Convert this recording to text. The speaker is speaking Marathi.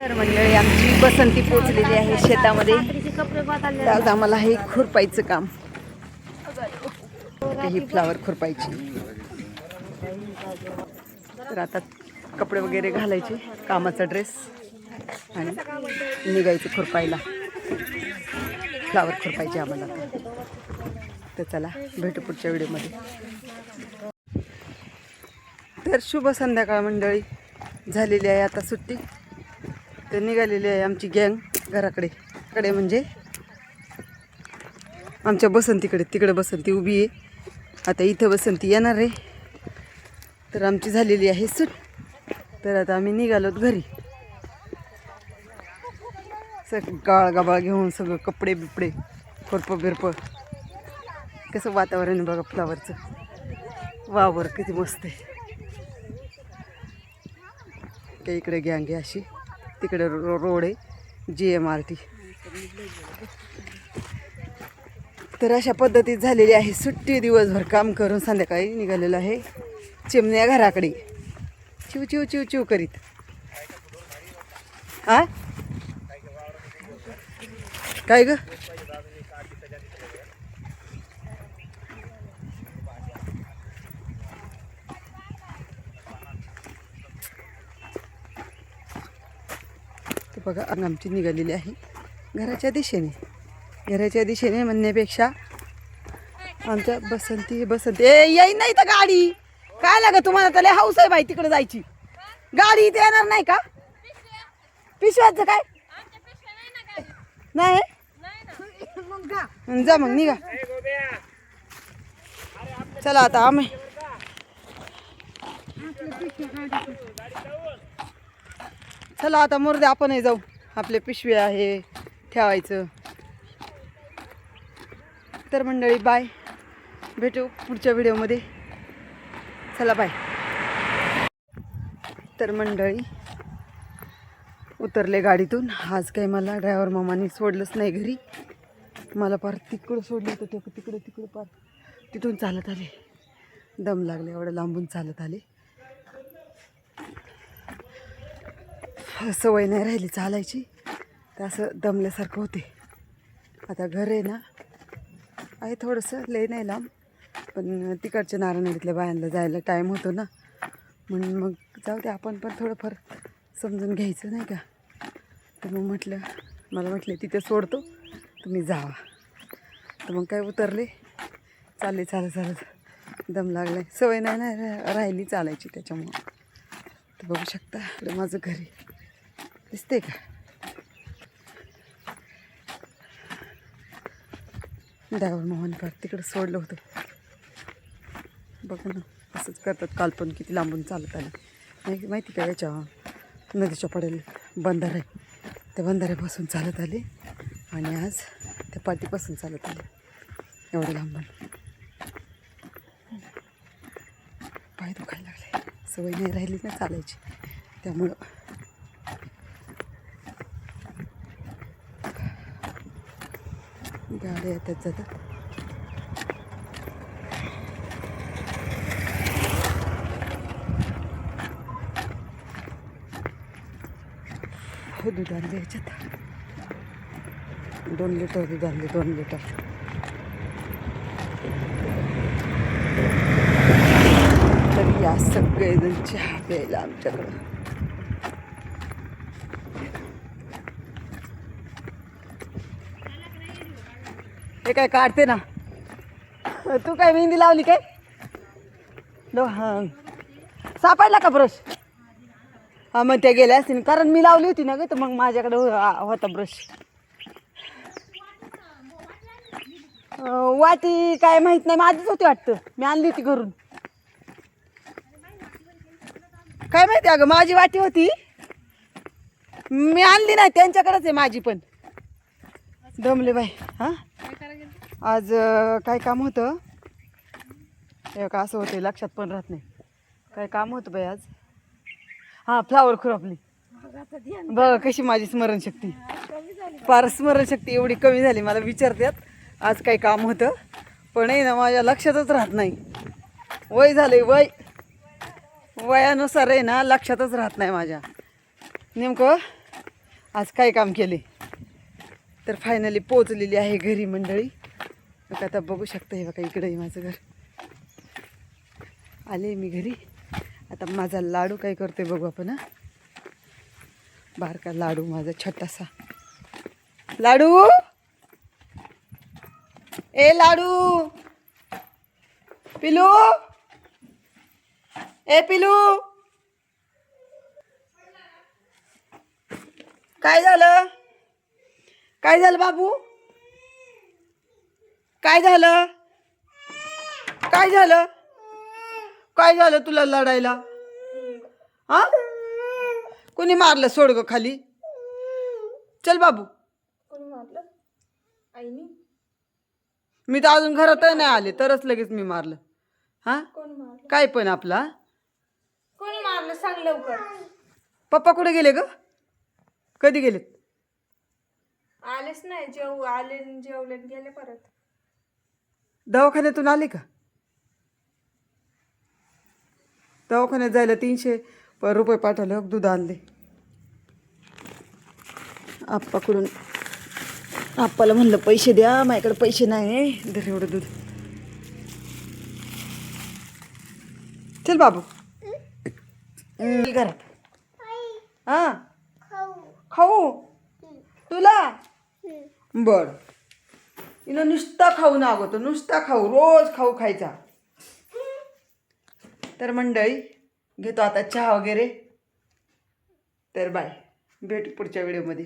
तर मंडळी आमची बसंती पोचलेली आहे शेतामध्ये. आज आम्हाला हे खुरपायचं काम, ही फ्लावर खुरपायची. तर आता कपडे वगैरे घालायचे, कामाचा ड्रेस, आणि निघायचं खुरपायला. फ्लावर खुरपायचे आम्हाला. तर चला भेटू पुढच्या व्हिडिओमध्ये. तर शुभ संध्याकाळ मंडळी. झालेली आहे आता सुट्टी. तर निघालेली आहे आमची गँग घराकडे म्हणजे आमच्या बसंतीकडे. तिकडे बसंती उभी आहे, आता इथं बसंती येणार आहे. तर आमची झालेली आहे सूट. तर आता आम्ही निघालोत घरी. सगळं गाळ गाबाळ घेऊन, सगळं कपडे बिपडे, खुरपं बिरपं. कसं वातावरण आहे बघा फ्लावरचं. वावर किती मस्त आहे. काही इकडे गँग आहे अशी, तिकडे रोड आहे GMRT. तर अशा पद्धतीत झालेली आहे सुट्टी. दिवसभर काम करून संध्याकाळी निघालेलं आहे चिमण्या घराकडे चिव चिव चिव चिव करीत. आ काय ग? बघा आमची निघालेली आहे घराच्या दिशेने. घराच्या दिशेने म्हणण्यापेक्षा आमच्या बसंती येई नाही तर गाडी काय लाग तुम्हाला. त्याला हाऊस आहे बाई तिकडे जायची. गाडी इथे येणार नाही का? पिशव्याचं काय नाही. जा मग निघा. चला आता आम्ही चला आता मुर्दे आपणही जाऊ. आपले पिशवे आहे ठेवायचं. तर मंडळी बाय, भेटू पुढच्या व्हिडिओमध्ये. चला बाय. तर मंडळी उतरले गाडीतून. आज काही मला ड्रायव्हर मामाने सोडलंच नाही घरी. मला पार तिकडं सोडलं होतं. तिकडं पार तिथून चालत आले. दम लागले एवढं लांबून चालत आले. सवय नाही राहिली चालायची, तर असं दमल्यासारखं होते. आता घर आहे ना, आहे थोडंसं लय नाही लांब, पण तिकडच्या नारायणवाडीतल्या बायांना जायला टाईम होतो ना, म्हणून मग जाऊ दे आपण पण थोडंफार समजून घ्यायचं नाही का. तर मग मला म्हटलं तिथे सोडतो तुम्ही जावा. तर मग काय उतरले, चालले चालत दम लागलाय. सवय नाही राहिली चालायची त्याच्यामुळं. तर बघू शकता इकडे माझं घरी दिसते का. ड्रायव्हर मोहन पार तिकडं सोडलं होतं. बघा ना असंच करतात. काल पण किती लांबून चालत आले माहिती का. याच्या नदीच्या पडेल बंधारा आहे, त्या बंधाऱ्यापासून चालत आले आणि आज त्या पाटीपासून चालत आले एवढं लांबून. पाय दुखायला लागले. सवय नाही राहिली ना चालायची, त्यामुळं. गाड्या येतात जातात. हो दूध आणले याच्यात 2 लिटर दूध आणले. 2 लिटर. तर या सगळेजण चहा प्यायला आमच्याकडं. हे काय काढते ना तू. काय मेहंदी लावली काय? हां सापडला का ब्रश? हां मग त्या गेल्या असतील, कारण मी लावली होती ना ग, तर मग माझ्याकडे होता ब्रश. वाटी काय माहीत नाही, माझीच होती वाटतं. मी आणली होती घरून. काय माहिती अगं, माझी वाटी होती, मी आणली नाही. त्यांच्याकडेच आहे माझी पण. दमले बाई. हां आज काय काम होतं का असं होतं लक्षात पण राहत नाही. काय काम होतं बाई आज. हां फ्लावर खुरपली. बघ कशी माझी स्मरणशक्ती, फार स्मरणशक्ती एवढी कमी झाली. मला विचारतात आज काय काम होतं, पण आहे ना माझ्या लक्षातच राहत नाही. वय झाले वयानुसार आहे ना लक्षातच राहत नाही माझ्या. नेमकं आज काय काम केले. तर फायनली पोचलेली आहे घरी मंडळी. मग आता बघू शकता हे बघा इकडंही माझं घर. आले मी घरी. आता माझा लाडू काय करतोय बघू आपण. हा बारका लाडू माझा छोटासा लाडू. ए लाडू पिलू. ए पिलू काय झालं. काय झालं बाबू. काय झालं. काय झालं. काय झालं तुला लढायला. हा कुणी मारलं. सोड ग खाली. चल बाबू. कोणी मारलं. आईनी. मी तर अजून घरात नाही आले तरच लगेच मी मारलं. हा कोणी मारलं. काय पण आपला. कोणी मारलं सांग लवकर. पप्पा कुठे गेले ग. कधी गेलेत. आलेच नाही. आले जेवले गेले परत. दवाखान्यातून आले का. दवाखान्यात जायला 300 रुपये पाठवले. दूध आणले आप्पाकडून. आप्पाला म्हणलं पैसे द्या माझ्याकडे पैसे नाही. धर एवढं दूध. चल बाबू घरात. हा खाऊ तुला. बर इनं नुसता खाऊ नागवतो. नुसता खाऊ. रोज खाऊ खायचा. तर मंडळी घेतो आता चहा वगैरे. तर बाय भेटू पुढच्या व्हिडिओमध्ये.